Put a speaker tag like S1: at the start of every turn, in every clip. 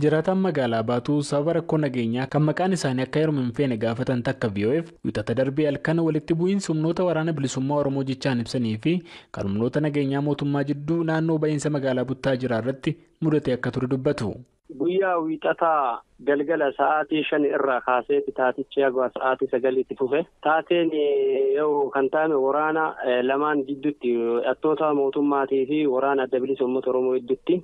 S1: Jiraataan magaalaa Baatuu sababa rakkoo nageenyaa kan maqaan isaanii akka heerumu hin feene gaafatan takka VOF wixata darbee halkan walitti bu'iinsi humnoota waraana bilisummaa Oromoo jechaan ibsanii fi kan humnoota nageenyaa mootummaa jidduu naannoo ba'iinsa magaalaa Buttaa Jiraa irratti mudate akka ture dubbatu.
S2: Guyyaa wiixataa galgala sa'aatii 5 irraa kaasee taatichi haga sa'aatii 9tti fufe. Taateen yoo kan taa'ame waraana lamaan gidduutti hidhattoota mootummaatii fi waraana adda bilisa uummata Oromoo gidduutti.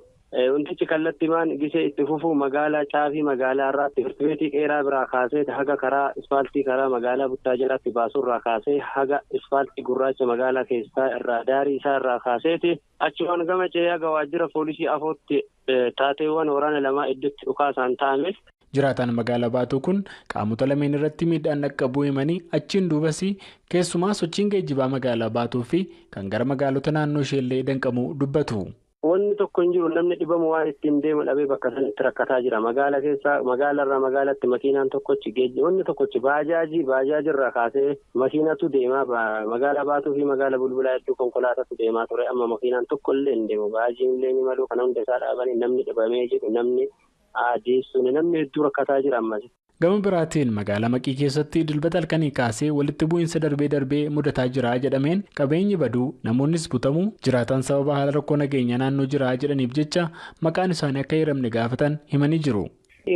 S2: Wantichi kallattiimaan gisee itti fufu magaalaa Caafii magaalaa irraatti firtibeetii qeeraa biraa kaasee haga karaa isfaaltii karaa magaalaa Buttaa Jiraatti baasuu irraa kaasee haga isfaaltii gurraacha magaalaa keessaa irraa daarii isaa irraa kaaseeti achiwwan gama ce'ee haga waajjira poolisii afootti taateewwan waraana lamaa iddotti dhukaasaan ta'ame.
S1: Jiraataan magaalaa Baatuu kun qaamota lameen irratti miidhaan dhaqqabuu himanii achiin duubas keessumaa sochiin geejjibaa magaalaa Baatuu fi kan gara magaalota naannoo isheellee danqamuu dubbatu.
S2: Wanni tokko hin jiru namni dhibamu waan ittiin deemu dhabee bakka sanatti rakkataa jira. Magaalaa keessaa magaalarraa magaalaatti makiinaan tokkochi wanni tokkochi baajaajirraa kaasee makiinatu deemaa magaalaa Baatuu fi magaalaa Bulbulaa hedduu konkolaatatu deemaa ture. Amma makiinaan tokko illee hin deemu. Baajiin illee ni malu kana hunda isaa dhaabanii namni dhibamee jiru namni adeessuun namni hedduu rakkataa jira ammas.
S1: Gama biraatiin magaalaa Maqii keessatti dilbata halkanii kaasee walitti bu'iinsa darbee mudataa jira jedhameen qabeenyi baduu namoonnis butamuu jiraataan sababa haala rakkoo nageenya naannoo jira jedhaniif jecha maqaan isaanii akka hiramne gaafatan himanii jiru.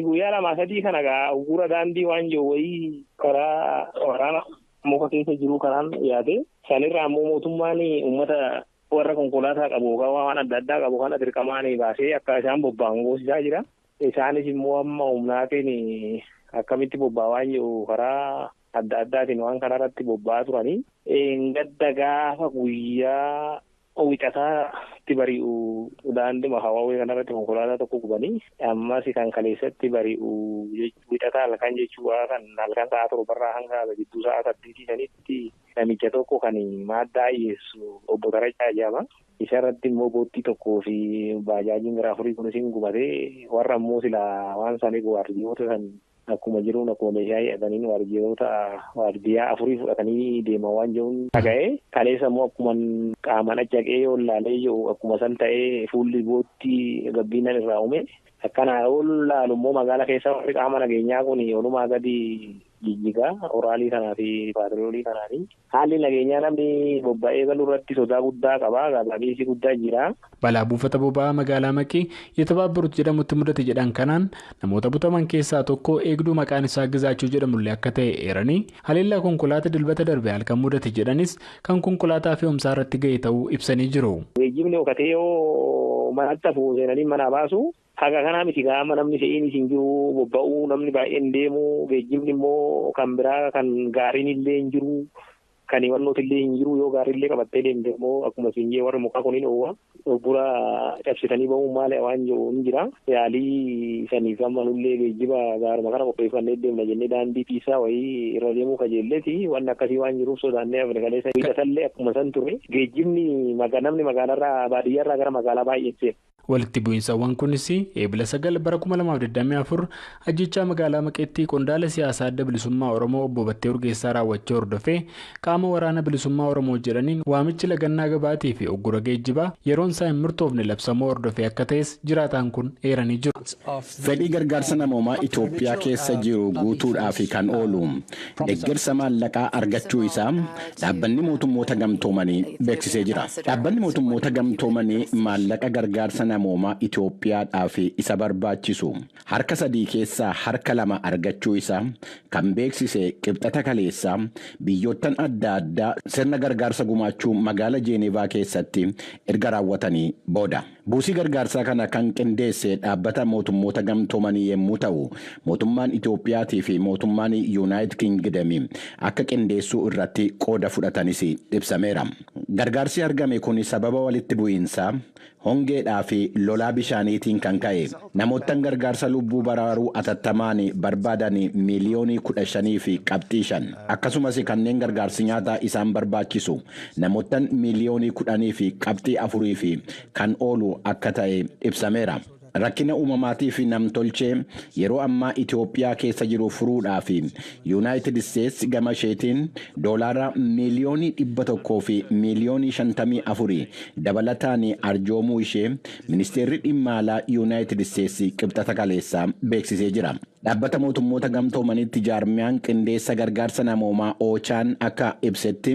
S3: Guyyaa 2-3 kana ugura daandii waan jiru wayii karaa waraana muka keessa jiru kanaan yaade sanirraa ammoo mootummaan uummata warra konkolaataa qabu waan adda addaa qabu kana dirqamaan baasee akka isaan bobba'an goosisaa jira. Isaanis immoo amma humnaatiin akkamitti bobba'aa jiru karaa adda addaatiin waan kanarratti bobba'aa turanii. Gadda gaafa guyyaa wixataatti bari'u daandii hawaawwee kanarratti konkolaataa tokko gubanii ammas kan kaleessatti bari'u wixataa halkan jechuudha kan halkan sa'a 7 hanga gidduu sa'a 8 namicha tokko kan maaddaa dhiyeessu obbo Tarachaa jedhama. Isarratti immoo boottii tokkoo fi baajaajiin gara 4 kunis hin gubatee warra immoo silaa waan isaanii waardiyoota san akkuma jiruun akkuma meeshaa hidhatanii waardiyaa 4 fudhatanii deemaa waan jiruun dhaga'ee kaleessa immoo akkuma qaamaan achaqee yoo laalee jiru akkuma san ta'ee fuulli boottii gabbiinaan irraa uume akkana yoo laalu immoo magaalaa keessa warri qaama nageenyaa kun olumaa gadi jijjigaa oraalii kanaa fi paatiroolii kanaanii haalli nageenyaa namni bobba'ee galuu irratti sodaa guddaa qaba gabaabinsi guddaa jira.
S1: Balaa buufata boba'aa magaalaa Maqii Yetebaabiruut jedhamutti mudate jedhan kanaan namoota butaman keessaa tokko eegduu maqaan isaa Gizaachuu jedhamullee akka ta'e eeranii haleellaa konkolaataa dilbata darbe halkan mudate jedhanis kan konkolaataa fe'umsaa irratti ga'e ta'uu ibsanii jiru.
S3: Geejjibni dhokatee yoo manatti hafu seenanii manaa baasu. Haga kanaa miti gaama namni fe'iin isin jiru bobba'uu namni baay'een deemu geejjibni immoo kan biraa kan gaariin illee hin jiru kan wannooti illee hin jiru yoo gaarii illee qabattee deemte immoo akkuma siinjee warri mukaa kuniin oowwa gurgura cabsitanii ba'uun maali waan jiru hin jira yaalii saniif amma nullee geejjiba gaaruma kana qopheeffannee deemna jennee daandii piisaa wayii irra deemuu kajeelleeti waan akkasii waan jiruuf sodaannee afrikaleessa hidhatallee akkuma san ture geejjibni namni magaalarraa baadiyyaarraa gara magaalaa baay'eessee.
S1: Walitti bu'iinsawwan kunis eebila 9 bara 2024 ajjechaa magaalaa Maqeetti qondaala siyaasaa adda bilisummaa Oromoo obbo Battee Urgeessaa raawwachuu hordofee qaama waraana bilisummaa Oromoo jedhaniin waamichi lagannaa gabaatii fi oggura geejjibaa yeroon isaa hin murtoofne labsamoo hordofee akka ta'es jiraataan kun eeranii jiru.
S4: Fedhii gargaarsa namoomaa Itoophiyaa keessa jiru guutuudhaaf kan oolu deeggarsa maallaqaa argachuu isaa dhaabbanni mootummoota gamtoomanii beeksisee jira. Dhaabbanni mootummoota gamtoomanii maallaqa gargaarsa namoomaa Itoophiyaadhaaf isa barbaachisu harka 3 keessaa harka 2 argachuu isaa kan beeksise qibxata kaleessaa biyyoottan adda addaa sirna gargaarsa gumaachuu magaalaa Jeenevaa keessatti erga raawwatanii booda. Buusii gargaarsaa kana kan qindeesse dhaabbata mootummoota gamtoomanii yommuu ta'u mootummaan Itoophiyaatii fi mootummaan Yuunaayitid Kingdom akka qindeessuu irratti qooda fudhatanis ibsameera. Gargaarsi argame kun sababa walitti bu'iinsaa hongeedhaa fi lolaa bishaaniitiin kan ka'e namoottan gargaarsa lubbuu baraaruu atattamaan barbaadan miliyoonii 15 fi qabxii 5 akkasumas kanneen gargaarsi nyaataa isaan barbaachisu namoottan miliyoonii 10 fi qabxii 4 fi kan oolu akka ta'e ibsameera. rakkina uumamaatii fi namtolchee yeroo ammaa Itoophiyaa keessa jiru furuudhaaf Yuunaayitid Isteetsi gama isheetiin doolaara miliyoonii 100 fi miliyoonii 54 dabalataan arjoomuu ishee ministeerri dhimma alaa Yuunaayitid Isteetsi qibxata kaleessaa beeksisee jira. Dhaabbata mootummoota gamtoomanitti jaarmiyaan qindeessa gargaarsa namoomaa Oochaan akka ibsetti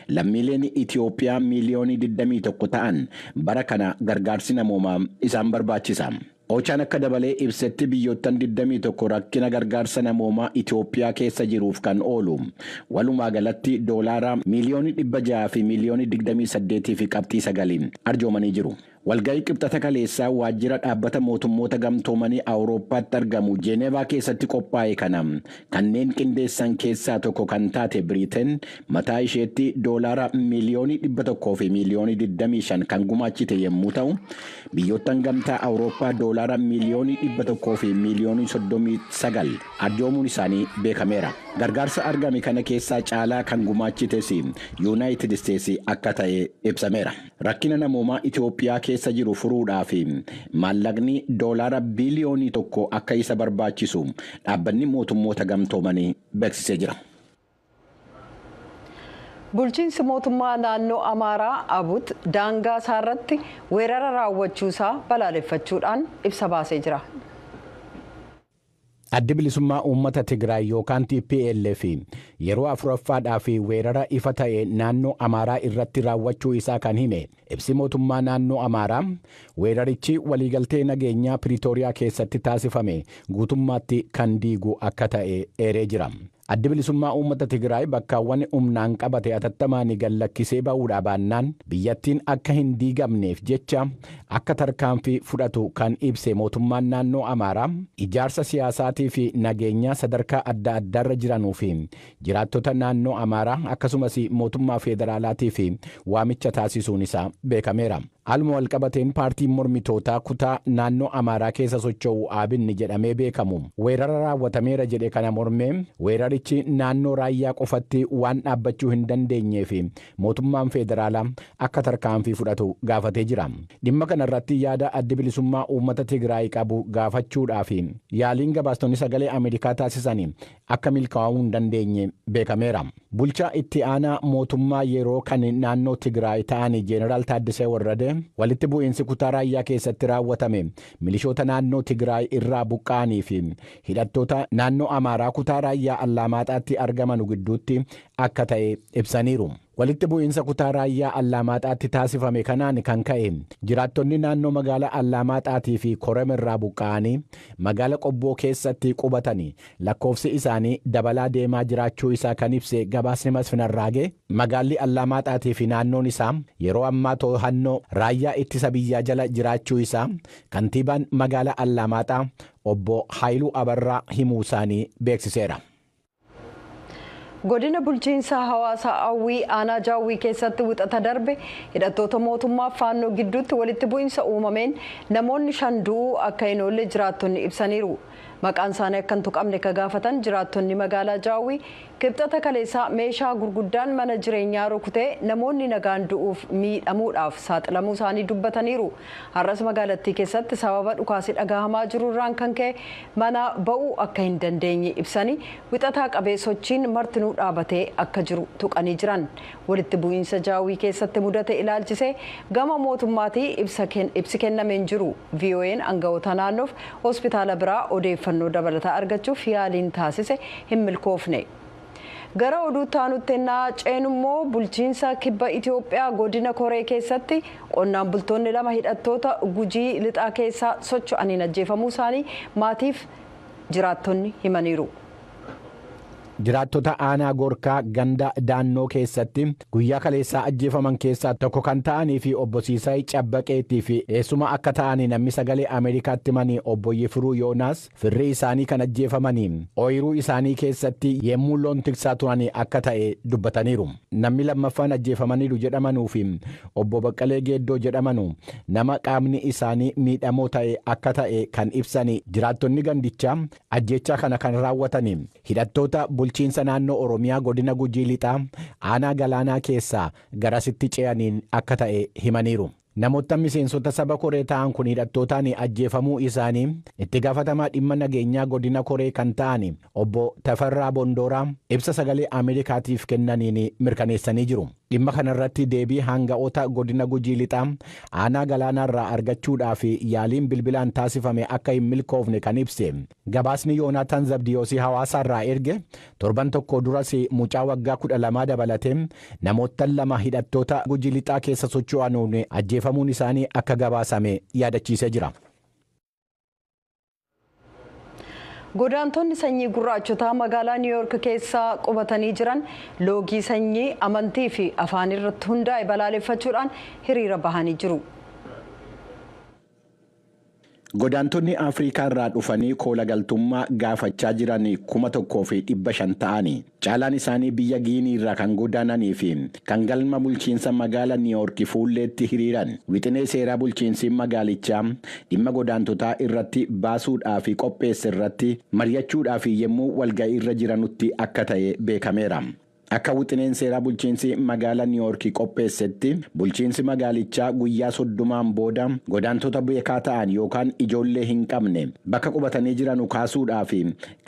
S4: lammiileen Itoophiyaa miliyoonii 21 ta'an bara kana gargaarsi namoomaa isaan barbaachisa. Oochaan akka dabalee ibsetti biyyoottan 21 rakkina gargaarsa namoomaa Itoophiyaa keessa jiruuf kan oolu walumaa galatti doolaara miliyoonii 600 fi miliyoonii 28 fi qabxii 9 arjoomanii jiru. Walga'ii qibxata kaleessaa waajjira dhaabbata mootummoota gamtoomanii Awurooppaatti argamu Jeenevaa keessatti qophaa'e kana kanneen qindeessan keessaa tokko kan taate Biriteen mataa isheetti doolaara miliyoonii 100 fi miliyoonii 25 kan gumaachite yommuu ta'u biyyoottan gamtaa Awurooppaa doolaara miliyoonii 100 fi miliyoonii 39 arjoomuun isaanii beekameera. Gargaarsa argame kana keessaa caalaa kan gumaachites Yuunaayitid Isteetsi akka ta'e ibsameera. Rakkina namoomaa Itoophiyaa keessa jiru furuudhaaf maallaqni doolaara biliyoonii 1 akka isa barbaachisu dhaabbanni mootummoota gamtoomanii beeksisee jira.
S5: Bulchiinsi mootummaa naannoo Amaaraa Abut daangaa isaarratti weerara raawwachuusaa balaaleffachuudhaan ibsa baasee jira.
S4: Addi bilisummaa uummata Tigraay yookaan TPLF yeroo afuraffaadhaaf weerara ifa ta'e naannoo Amaaraa irratti raawwachuu isaa kan hime ibsi mootummaa naannoo Amaaraa weerarichi waliigaltee nageenyaa Piriitooriyaa keessatti taasifame guutummaatti kan diigu akka ta'e eeree jira. Addi bilisummaa uummata Tigraay bakkaawwan humnaan qabate atattamaan gallakkisee ba'uudhaa baannaan biyyattiin akka hin diigamneef jecha akka tarkaanfii fudhatu kan ibse mootummaan naannoo Amaaraa ijaarsa siyaasaatii fi nageenyaa sadarkaa adda addaarra jiranuu fi jiraattota naannoo Amaaraa akkasumas mootummaa federaalaatii fi waamicha taasisuun isaa beekameera. Haaluma walqabateen paartiin mormitootaa kutaa naannoo Amaaraa keessa socho'u Abinni jedhamee beekamu weerara raawwatameera jedhe kana mormee weerarichi naannoo raayyaa qofatti waan dhaabbachuu hin dandeenyeef mootummaan federaalaa akka tarkaanfii fudhatu gaafatee jira. Dhimma kanarratti yaada addi bilisummaa uummata Tigraay qabu gaafachuudhaaf yaaliin gabaastonni sagalee Ameerikaa taasisan akka milkaa'uu hin dandeenye beekameera. Bulchaa itti aanaa mootummaa yeroo kan naannoo Tigraay ta'an Jeneraal Taaddasee Warradee walitti bu'iinsi kutaa raayyaa keessatti raawwatame milishoota naannoo Tigraay irraa buqqa'anii fi hidhattoota naannoo Amaaraa kutaa raayyaa Allaamaaxaatti argaman gidduutti akka ta'e ibsaniiru. Walitti bu'iinsa kutaa raayyaa Allaamaaxaatti taasifame kanaan kan ka'e jiraattonni naannoo magaalaa Allaamaaxaatii fi Korem irraa buqqa'anii magaalaa Qobboo keessatti qubatanii lakkoofsi isaanii dabalaa deemaa jiraachuu isaa kan ibse gabaasni Masfinarraagee magaalli Allaamaaxaatii fi naannoon isaa yeroo ammaa to'annoo raayyaa ittisa biyyaa jala jiraachuu isaa kantiibaan magaalaa Allaamaaxaa obbo Haayiluu Abarraa himuu isaanii beeksiseera.
S5: Godina bulchiinsa hawaasaa Awwii aanaa Jaawwii keessatti wixata darbe hidhattoota mootummaa faannoo gidduutti walitti bu'iinsa uumameen namoonni 5 du'uu akka hin oolle jiraattonni ibsaniiru. Maqaan isaanii akka hin tuqamne ka gaafatan jiraattonni magaalaa Jaawwii kibxata kaleessaa meeshaa gurguddaan mana jireenyaa rukutee namoonni nagaan du'uuf miidhamuudhaaf saaxilamuu isaanii dubbataniiru. Har'as magaalattii keessatti sababa dhukaasii dhagahamaa jiruurraan kan ka'e mana ba'uu akka hin dandeenye ibsanii wixataa qabee sochiin martinuu dhaabatee akka jiru tuqanii jiran. Walitti bu'iinsa Jaawwii keessatti mudate ilaalchisee gama mootummaatii ibsi kennameen jiru. VOA'n aangawoota naannoof hospitaala biraa odeeffannoo dabalataa argachuuf yaaliin taasise hin milkoofne. Gara oduu taanutti ceenummoo bulchiinsa kibba Itoophiyaa godina Koree keessatti qonnaan bultoonni 2 hidhattoota Gujii lixaa keessaa socho'aniin ajjeefamuu isaanii maatiif jiraattonni himaniiru.
S4: Jiraattota aanaa Gorkaa ganda daannoo keessatti guyyaa kaleessaa ajjeefaman keessaa tokko kan ta'anii fi obbo Siisaay Cabbaqeetii fi eessuma akka ta'anii namni sagalee Ameerikaatti himanii obbo Yifiruu Yoonaas firri isaanii kan ajjeefamanii ooyiruu isaanii keessatti yemmuu loon tiksaa turanii akka ta'e dubbataniiru. Namni lammaffaan ajjeefamaniiru jedhamanuu fi obbo Baqqalee Geeddoo jedhamanu nama qaamni isaanii miidhamoo ta'e akka ta'e kan ibsanii jiraattonni gandichaa ajjeechaa kana kan raawwatanii hidhattoota bulchiinsa naannoo Oromiyaa godina Gujii lixaa aanaa Galaanaa keessaa garasitti ce'aniin akka ta'e himaniiru. Namoota miseensota saba koree ta'an kun hidhattootaan ajjeefamuu isaanii itti gaafatamaa dhimma nageenyaa godina koree kan ta'an obbo Tafarraa Bondooraa ibsa sagalee Ameerikaatiif kennaniin mirkaneessanii jiru. Dhimma kanarratti deebii hanga'oota godina Gujii Lixaa aanaa galaanaarraa argachuudhaaf yaaliin bilbilaan taasifame akka hin milkoofne kan ibse. Gabaasni Yoonaataan Zabdiyoosii hawaasaarraa erge torban tokko duras mucaa waggaa 12 dabalatee namoota 2 hidhattoota Gujii Lixaa keessa socho'anuun ajjeefamuun isaanii akka gabaasame yaadachiisee jira.
S5: Godaantonni sanyii gurraachotaa magaalaa New York keessa qubatanii jiran loogii sanyii amantii fi afaan irratti hundaa'e balaaleffachuudhaan hiriira bahanii jiru.
S4: Godaantonni Afrikaa irraa dhufanii koola galtummaa gaafachaa jiran 1,500 ta'anii caalaan isaanii biyya Giinii irraa kan godaananii fi kan galma bulchiinsa magaalaa New York fuulleetti hiriiran wixinee seeraa bulchiinsi magaalichaa dhimma godaantotaa irratti baasuudhaaf qopheesse irratti mari'achuudhaaf yemmuu walga'ii irra jiranutti akka ta'e beekameera. Akka wixineen seeraa bulchiinsi magaalaa New York qopheessetti bulchiinsi magaalichaa guyyaa 30 booda godaantota beekaa ta'an yookaan ijoollee hin qabne bakka qubatanii jiran kaasuudhaaf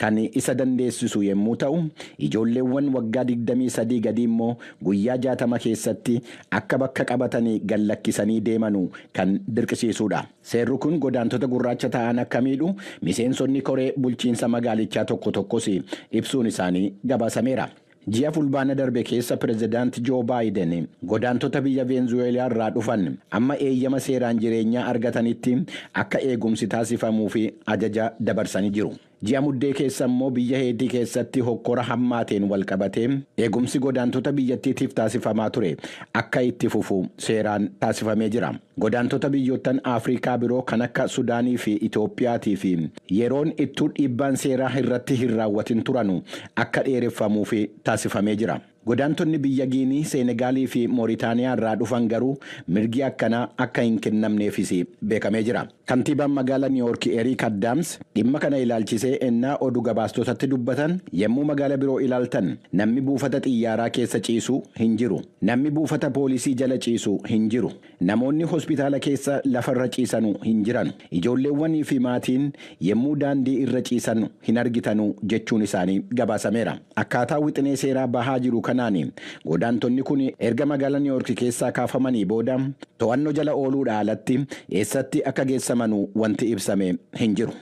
S4: kan isa dandeessisu yemmuu ta'u ijoolleewwan waggaa 23 gadi immoo guyyaa 60 keessatti akka bakka qabatanii gallakkisanii deemanu kan dirqisiisudha. Seerri kun godaantota gurraacha ta'an akka miidhu miseensonni koree bulchiinsa magaalichaa tokko tokkos ibsuun isaanii gabaasameera. Ji'a fulbaana darbe keessa pirezidaanti Joo Baayiden godaantota biyya Veenzuweelaa irraa dhufan amma eeyyama seeraan jireenyaa argatanitti akka eegumsi taasifamuuf ajaja dabarsanii jiru. Ji'a muddee keessa immoo biyya Heetii keessatti hokkora hammaateen walqabatee eegumsi godaantota biyyattiitiif taasifamaa ture akka itti fufu seeraan taasifamee jira. Godaantota biyyoottan Afrikaa biroo kan akka Sudaanii fi Itoophiyaatii fi yeroon ittuu dhiibbaan seeraa irratti hin raawwatin turanu akka dheereffamuuf taasifamee jira. Godaantonni biyya Giinii, Seenegaalii fi Mooritaaniyaa irraa dhufan garuu mirgi akkanaa akka hin kennamneefis beekamee jira. Kantiibaan magaalaa New York Eric Adams dhimma kana ilaalchisee ennaa oduu gabaastotatti dubbatan yemmuu magaalaa biroo ilaaltan namni buufata xiyyaaraa keessa ciisu hin jiru. Namni buufata poolisii jala ciisu hin jiru. Namoonni hospitaala keessa lafarra ciisanu hin jiran. Ijoolleewwanii fi maatiin yemmuu daandii irra ciisan hin argitanu jechuun isaanii gabaasameera. Akkaataa wixinee seeraa bahaa jiru kanaan godaantonni kun erga magaalaa New York keessaa kaafamanii booda to'annoo jala ooluudhaan alatti eessatti akka geessaman wanti ibsame hin jiru.